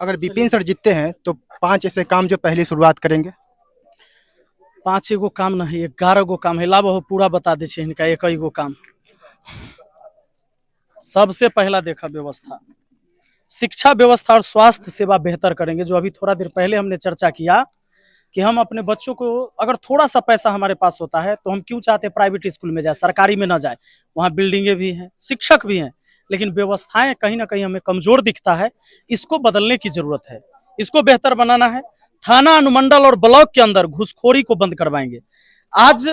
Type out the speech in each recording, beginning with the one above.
अगर विपिन सर जीतते हैं तो 5 ऐसे काम जो पहले शुरुआत करेंगे। 5 गो काम नहीं 11 गो काम है। ला बहु पूरा बता दे छे इनका 1 गो काम। सबसे पहला देखा व्यवस्था, शिक्षा व्यवस्था और स्वास्थ्य सेवा बेहतर करेंगे। जो अभी थोड़ा देर पहले हमने चर्चा किया कि हम अपने बच्चों को, अगर थोड़ा सा पैसा हमारे पास होता है तो हम क्यों चाहते हैं प्राइवेट स्कूल में जाए, सरकारी में ना जाए। वहाँ बिल्डिंगें भी हैं, शिक्षक भी हैं, लेकिन व्यवस्थाएं कहीं ना कहीं हमें कमजोर दिखता है। इसको बदलने की जरूरत है, इसको बेहतर बनाना है। थाना, अनुमंडल और ब्लॉक के अंदर घूसखोरी को बंद करवाएंगे। आज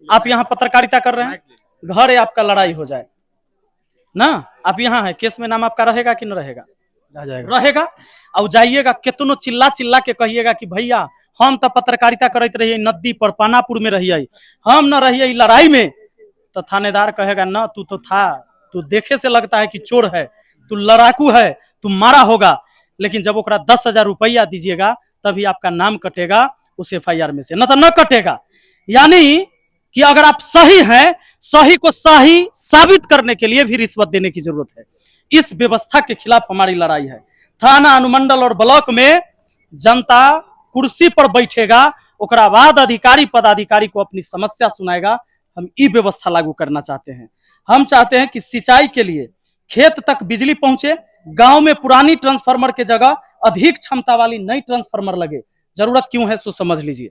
आप यहाँ पत्रकारिता कर रहे हैं, घर है आपका, लड़ाई हो जाए ना, आप यहाँ है, केस में नाम आपका रहेगा कि न रहेगा? रहेगा। और जाइएगा कितनो चिल्ला चिल्ला के कहिएगा कि भैया हम तो पत्रकारिता करते रहिए नदी पर, पानापुर में रहिए, हम न रहिए लड़ाई में, तो थानेदार कहेगा ना तू तो था, तू देखे से लगता है कि चोर है, तू लड़ाकू है, तू मारा होगा। लेकिन जब ओकरा 10,000 रुपया दीजिएगा तभी आपका नाम कटेगा उस FIR में से, न तो न कटेगा। यानी कि अगर आप सही हैं, सही को सही साबित करने के लिए भी रिश्वत देने की जरूरत है। इस व्यवस्था के खिलाफ हमारी लड़ाई है। थाना, अनुमंडल और ब्लॉक में जनता कुर्सी पर बैठेगा, ओकरा बाद अधिकारी पदाधिकारी को अपनी समस्या सुनाएगा। हम ई व्यवस्था लागू करना चाहते हैं। हम चाहते हैं कि सिंचाई के लिए खेत तक बिजली पहुंचे, गांव में पुरानी ट्रांसफार्मर के जगह अधिक क्षमता वाली नई ट्रांसफार्मर लगे। जरूरत क्यों है सो समझ लीजिए।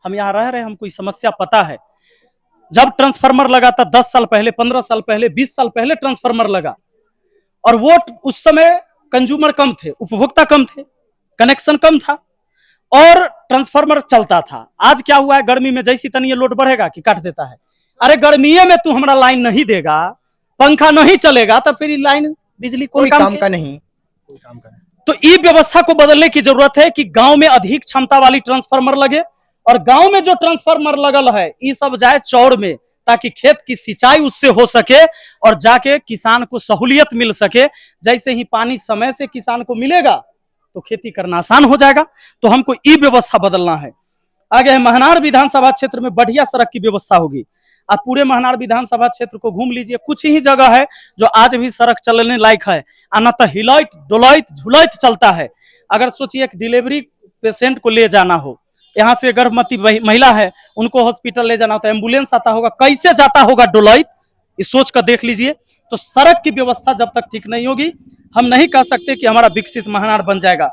हम यहाँ रह रहे हैं, हमको समस्या पता है। जब ट्रांसफार्मर लगा था 10 साल पहले, 15 साल पहले, 20 साल पहले ट्रांसफार्मर लगा, और वो उस समय कंज्यूमर कम थे, उपभोक्ता कम थे, कनेक्शन कम था और ट्रांसफार्मर चलता था। आज क्या हुआ है, गर्मी में जैसी तनी लोड बढ़ेगा कि काट देता है। अरे गर्मी में तू हमारा लाइन नहीं देगा, पंखा नहीं चलेगा, तो फिर लाइन बिजली कोई काम का नहीं। तो ई व्यवस्था को बदलने की जरूरत है कि गांव में अधिक क्षमता वाली ट्रांसफार्मर लगे, और गांव में जो ट्रांसफार्मर लगल है ये सब जाए चौड़ में, ताकि खेत की सिंचाई उससे हो सके और जाके किसान को सहूलियत मिल सके। जैसे ही पानी समय से किसान को मिलेगा तो खेती करना आसान हो जाएगा। तो हमको ई व्यवस्था बदलना है। आगे है महनार विधानसभा क्षेत्र में बढ़िया सड़क की व्यवस्था होगी। आप पूरे महनार विधानसभा क्षेत्र को घूम लीजिए, कुछ ही जगह है जो आज भी सड़क चलने लायक है, आना तो हिलैत डोलैत झुलैत चलता है। अगर सोचिए एक डिलीवरी पेशेंट को ले जाना हो, यहाँ से गर्भवती महिला है, उनको हॉस्पिटल ले जाना होता है, एम्बुलेंस आता होगा, कैसे जाता होगा डोलैत, इस सोच कर देख लीजिए। तो सड़क की व्यवस्था जब तक ठीक नहीं होगी, हम नहीं कह सकते कि हमारा विकसित महनार बन जाएगा।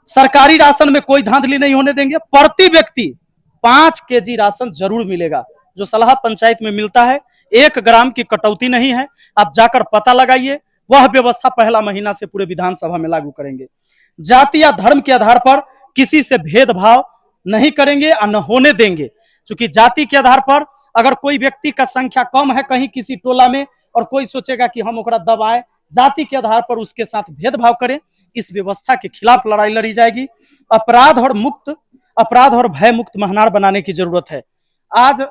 सरकारी राशन में कोई धांधली नहीं होने देंगे। प्रति व्यक्ति 5 kg राशन जरूर मिलेगा, जो सलाह पंचायत में मिलता है। 1 ग्राम की कटौती नहीं है, आप जाकर पता लगाइए। वह व्यवस्था पहला महीना से पूरे विधानसभा में लागू करेंगे। जाति या धर्म के आधार पर किसी से भेदभाव नहीं करेंगे और न होने देंगे। क्योंकि जाति के आधार पर अगर कोई व्यक्ति का संख्या कम है कहीं किसी टोला में, और कोई सोचेगा कि हम ओकरा दबाए, जाति के आधार पर उसके साथ भेदभाव करें, इस व्यवस्था के खिलाफ लड़ाई लड़ी जाएगी। अपराध और भय मुक्त महनार बनाने की जरूरत है। आज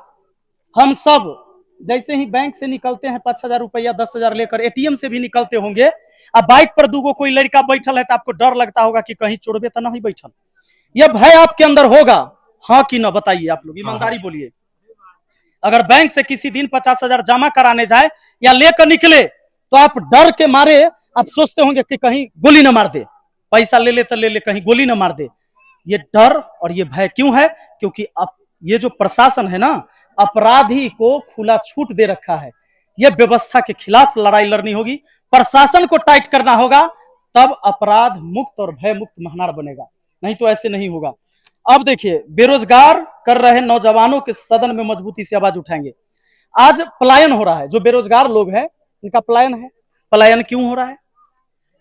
हम सब जैसे ही बैंक से निकलते हैं 5,000 रुपया 10,000 लेकर, ATM से भी निकलते होंगे, अब बाइक पर दूगो कोई लड़का बैठल है तो आपको डर लगता होगा कि कहीं चोरबे तो नहीं बैठल। यह भय आपके अंदर होगा, हाँ कि ना बताइए आप लोग, ईमानदारी बोलिए। अगर बैंक से किसी दिन 50,000 जमा कराने जाए या लेकर निकले तो आप डर के मारे आप सोचते होंगे कि कहीं गोली न मार दे, पैसा ले ले तो ले ले, कहीं गोली न मार दे। ये डर और ये भय क्यों है? क्योंकि अब ये जो प्रशासन है ना, अपराधी को खुला छूट दे रखा है। ये व्यवस्था के खिलाफ लड़ाई लड़नी होगी, प्रशासन को टाइट करना होगा, तब अपराध मुक्त और भय मुक्त महनार बनेगा, नहीं तो ऐसे नहीं होगा। अब देखिए, बेरोजगार कर रहे नौजवानों के सदन में मजबूती से आवाज उठाएंगे। आज पलायन हो रहा है, जो बेरोजगार लोग हैं इनका पलायन है। पलायन क्यों हो रहा है?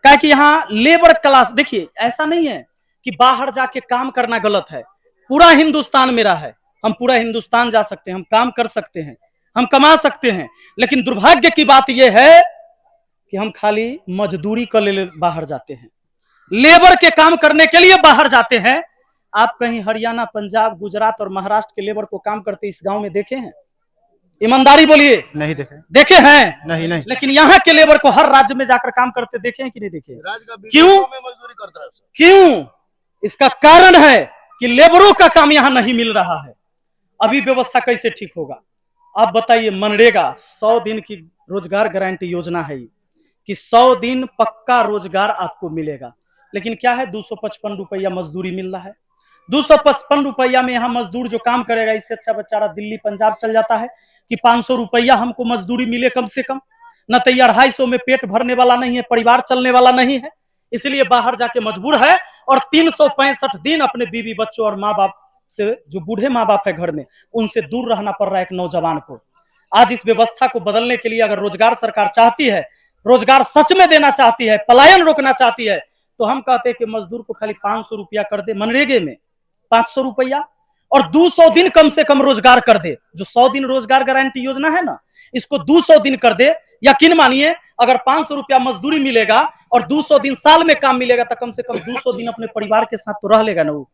क्या कि यहाँ लेबर क्लास, देखिए ऐसा नहीं है कि बाहर जाके काम करना गलत है। पूरा हिंदुस्तान मेरा है, हम पूरा हिंदुस्तान जा सकते हैं, हम काम कर सकते हैं, हम कमा सकते हैं। लेकिन दुर्भाग्य की बात यह है कि हम खाली मजदूरी कर ले बाहर जाते हैं, लेबर के काम करने के लिए बाहर जाते हैं। आप कहीं हरियाणा, पंजाब, गुजरात और महाराष्ट्र के लेबर को काम करते इस गांव में देखे हैं? ईमानदारी बोलिए। नहीं देखे। देखे हैं? नहीं। लेकिन यहाँ के लेबर को हर राज्य में जाकर काम करते देखे हैं कि नहीं देखे? क्यों? मजदूरी करता है। क्यों? इसका कारण है कि लेबरों का काम यहाँ नहीं मिल रहा है। अभी व्यवस्था कैसे ठीक होगा? आप बताइए। मनरेगा 100 दिन की रोजगार गारंटी योजना है कि 100 दिन पक्का रोजगार आपको मिलेगा। लेकिन क्या है, 255 रुपया मजदूरी मिल रहा है। 255 रुपया में यहाँ मजदूर जो काम करेगा, इससे अच्छा बेचारा दिल्ली पंजाब चल जाता है कि 500 रुपया हमको मजदूरी मिले कम से कम। न तो 250 में पेट भरने वाला नहीं है, परिवार चलने वाला नहीं है, इसलिए बाहर जाके मजबूर है। और 365 दिन अपने बीवी बच्चों और माँ बाप से, जो बूढ़े माँ बाप है घर में, उनसे दूर रहना पड़ रहा है एक नौजवान को। आज इस व्यवस्था को बदलने के लिए अगर रोजगार सरकार चाहती है, रोजगार सच में देना चाहती है, पलायन रोकना चाहती है, तो हम कहते हैं कि मजदूर को खाली 500 रुपया कर दे मनरेगे में, 500 रुपया, और 200 दिन कम से कम रोजगार कर दे। जो 100 दिन रोजगार गारंटी योजना है ना, इसको 200 दिन कर दे। यकीन मानिए, अगर 500 रुपया मजदूरी मिलेगा और 200 दिन साल में काम मिलेगा, तो कम से कम 200 दिन अपने परिवार के साथ तो रह लेगा ना वो।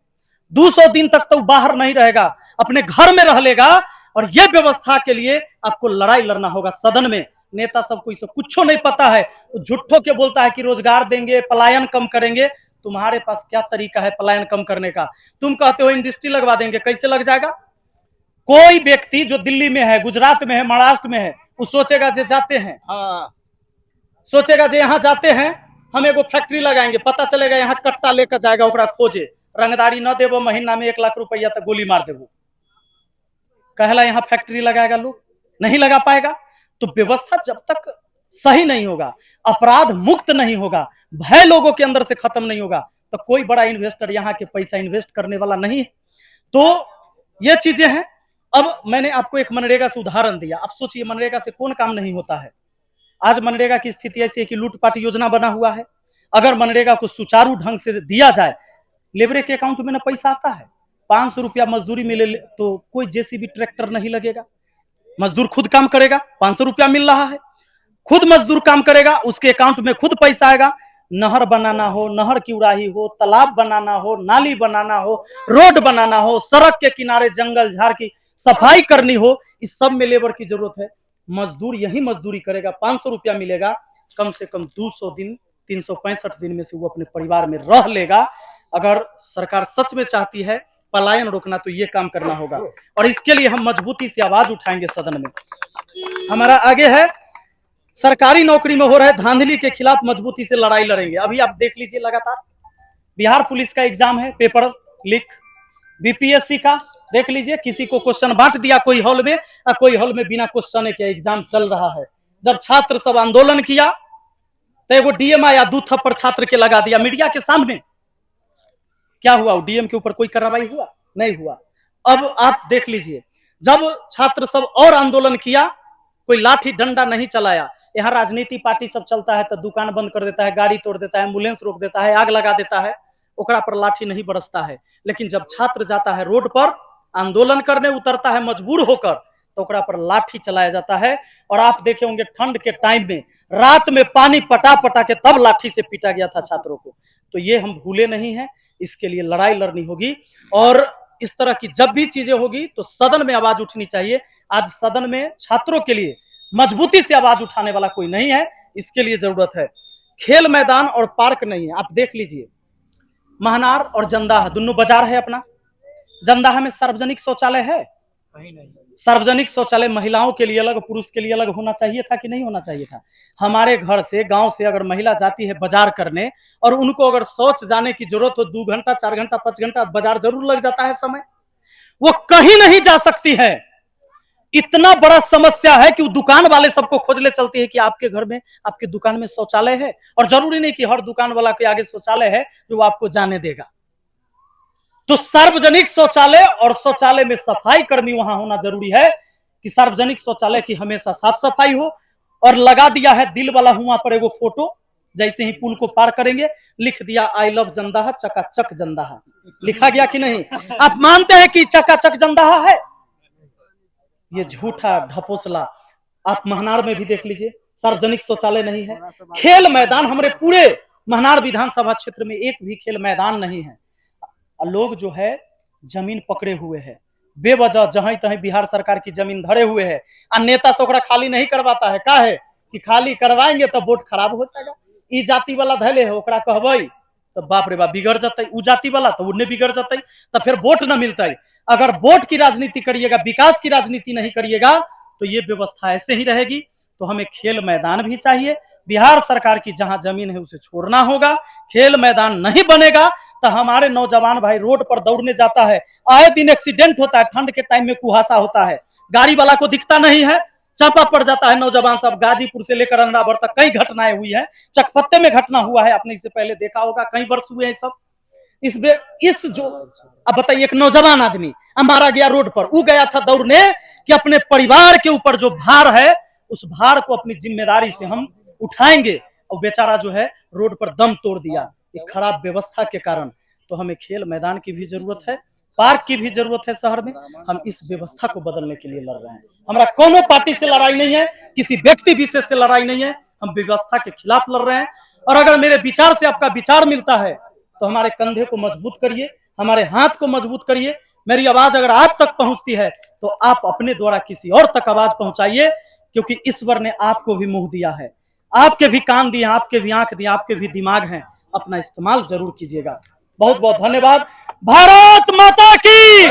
200 दिन तक तो बाहर नहीं रहेगा, अपने घर में रह लेगा। और यह व्यवस्था के लिए आपको लड़ाई लड़ना होगा सदन में। नेता सबको इसे कुछ नहीं पता है, झूठों के बोलता है कि रोजगार देंगे, पलायन कम करेंगे। तुम्हारे पास क्या तरीका है पलायन कम करने का? तुम कहते हो इंडस्ट्री लगवा देंगे, कैसे लग जाएगा? कोई व्यक्ति जो दिल्ली में है, गुजरात में है, महाराष्ट्र में है, वो सोचेगा जे जाते हैं, सोचेगा जे यहाँ जाते हैं हम एगो फैक्ट्री लगाएंगे, पता चलेगा यहाँ कट्टा लेकर जाएगा, ओकरा खोजे, रंगदारी न देवो, महीना में 1 लाख रुपया तक गोली मार देवो, कहला यहाँ फैक्ट्री लगाएगा, लोग नहीं लगा पाएगा। तो व्यवस्था जब तक सही नहीं होगा, अपराध मुक्त नहीं होगा, भय लोगों के अंदर से खत्म नहीं होगा, तो कोई बड़ा इन्वेस्टर यहाँ के पैसा इन्वेस्ट करने वाला नहीं है। तो ये चीजें हैं। अब मैंने आपको एक मनरेगा से उदाहरण दिया, अब सोचिए मनरेगा से कौन काम नहीं होता है। आज मनरेगा की स्थिति ऐसी है कि लूटपाट योजना बना हुआ है। अगर मनरेगा को सुचारू ढंग से दिया जाए, लेबर के अकाउंट में ना पैसा आता है, 500 रुपया मजदूरी मिले तो कोई जेसीबी ट्रैक्टर नहीं लगेगा, मजदूर खुद काम करेगा, 500 रुपया मिल रहा है, खुद मजदूर काम करेगा, उसके अकाउंट में खुद पैसा आएगा। नहर बनाना हो, नहर की उड़ाही हो, तालाब बनाना हो, नाली बनाना हो, रोड बनाना हो, सड़क के किनारे जंगल झाड़ की सफाई करनी हो, इस सब में लेबर की जरूरत है। मजदूर यही मजदूरी करेगा, 500 रुपया मिलेगा, कम से कम 200 दिन, 365 दिन में से वो अपने परिवार में रह लेगा। अगर सरकार सच में चाहती है पलायन रोकना, तो ये काम करना होगा, और इसके लिए हम मजबूती से आवाज उठाएंगे सदन में। हमारा आगे है, सरकारी नौकरी में हो रहे धांधली के खिलाफ मजबूती से लड़ाई लड़ेंगे। अभी आप देख लीजिए, लगातार बिहार पुलिस का एग्जाम है, पेपर लीक, बीपीएससी का देख लीजिए, किसी को क्वेश्चन बांट दिया कोई हॉल में, और कोई हॉल में बिना क्वेश्चन के एग्जाम चल रहा है। जब छात्र सब आंदोलन किया तो एगो डीएम आया, 2 थप्पड़ छात्र के लगा दिया मीडिया के सामने। क्या हुआ? डीएम के ऊपर कोई कार्रवाई हुआ? नहीं हुआ। अब आप देख लीजिए, जब छात्र सब और आंदोलन किया, कोई लाठी डंडा नहीं चलाया। यहाँ राजनीति पार्टी सब चलता है तो दुकान बंद कर देता है, गाड़ी तोड़ देता है, एम्बुलेंस रोक देता है, आग लगा देता है, ओकरा पर लाठी नहीं बरसता है। लेकिन जब छात्र जाता है रोड पर आंदोलन करने, उतरता है मजबूर होकर, तो ओकरा पर लाठी चलाया जाता है। और आप देखे होंगे ठंड के टाइम में रात में पानी पटा पटा के तब लाठी से पीटा गया था छात्रों को। तो ये हम भूले नहीं है, इसके लिए लड़ाई लड़नी होगी। और इस तरह की जब भी चीजें होगी तो सदन में आवाज उठनी चाहिए। आज सदन में छात्रों के लिए मजबूती से आवाज उठाने वाला कोई नहीं है, इसके लिए जरूरत है। खेल मैदान और पार्क नहीं है। आप देख लीजिए, महनार और जंदाहा दोनों बाजार है अपना। जंदाहा में सार्वजनिक शौचालय है? कहीं नहीं। सार्वजनिक शौचालय महिलाओं के लिए अलग, पुरुष के लिए अलग होना चाहिए था कि नहीं होना चाहिए था? हमारे घर से, गांव से अगर महिला जाती है बाजार करने और उनको अगर शौच जाने की जरूरत हो, 2 घंटा 4 घंटा 5 घंटा बाजार जरूर लग जाता है समय, वो कहीं नहीं जा सकती है। इतना बड़ा समस्या है कि वो दुकान वाले सबको खोज ले चलती है कि आपके घर में, आपके दुकान में शौचालय है। और जरूरी नहीं कि हर दुकान वाला के आगे शौचालय है जो आपको जाने देगा। तो सार्वजनिक शौचालय और शौचालय में सफाई कर्मी वहां होना जरूरी है कि सार्वजनिक शौचालय की हमेशा साफ सफाई हो। और लगा दिया है दिल वाला हुआ पर एगो फोटो, जैसे ही पुल को पार करेंगे लिख दिया आई लव जंदाहा, चकाचक जंदाहा लिखा गया कि नहीं? आप मानते हैं कि चकाचक जंदाहा है? ये झूठा ढपोसला। आप महनार में भी देख लीजिए, सार्वजनिक शौचालय नहीं है। खेल मैदान, हमारे पूरे महनार विधानसभा क्षेत्र में एक भी खेल मैदान नहीं है। लोग जो है जमीन पकड़े हुए हैं बेवजह, जहां तहीं बिहार सरकार की जमीन धरे हुए है। और नेता से ओकरा खाली नहीं करवाता है, का है कि खाली करवाएंगे तो वोट खराब हो जाएगा। ई जाति वाला धैले है, ओकरा कहबै तो बाप रे बाप बिगड़ जाते, उ जाति वाला तो उन्हें बिगड़ जाते, तो फिर वोट न मिलता। अगर वोट की राजनीति करिएगा, विकास की राजनीति नहीं करिएगा, तो ये व्यवस्था ऐसे ही रहेगी। तो हमें खेल मैदान भी चाहिए, बिहार सरकार की जहां जमीन है उसे छोड़ना होगा। खेल मैदान नहीं बनेगा तो हमारे नौजवान भाई रोड पर दौड़ने जाता है, आए दिन एक्सीडेंट होता है, ठंड के टाइम में कुहासा होता है, गाड़ी वाला को दिखता नहीं है, चापा पड़ जाता है नौजवान सब। गाजीपुर से लेकर अन्नावर तक कई घटनाएं हुई है, चकफत्ते में घटना हुआ है, आपने इससे पहले देखा होगा, कई वर्ष हुए हैं सब। इस जो अब बताइए, एक नौजवान आदमी मारा गया रोड पर, वो गया था दौड़ने कि अपने परिवार के ऊपर जो भार है उस भार को अपनी जिम्मेदारी से हम उठाएंगे, और बेचारा जो है रोड पर दम तोड़ दिया एक खराब व्यवस्था के कारण। तो हमें खेल मैदान की भी जरूरत है, पार्क की भी जरूरत है शहर में। हम इस व्यवस्था को बदलने के लिए लड़ रहे हैं। हमारा कोनो पार्टी से लड़ाई नहीं है, किसी व्यक्ति विशेष से लड़ाई नहीं है, हम व्यवस्था के खिलाफ लड़ रहे हैं। और अगर मेरे विचार से आपका विचार मिलता है तो हमारे कंधे को मजबूत करिए, हमारे हाथ को मजबूत करिए। मेरी आवाज अगर आप तक पहुंचती है तो आप अपने द्वारा किसी और तक आवाज पहुंचाइए, क्योंकि ईश्वर ने आपको भी मुंह दिया है, आपके भी कान दिए, आपके भी आंख दिए, आपके भी दिमाग हैं, अपना इस्तेमाल जरूर कीजिएगा। बहुत बहुत धन्यवाद। भारत माता की।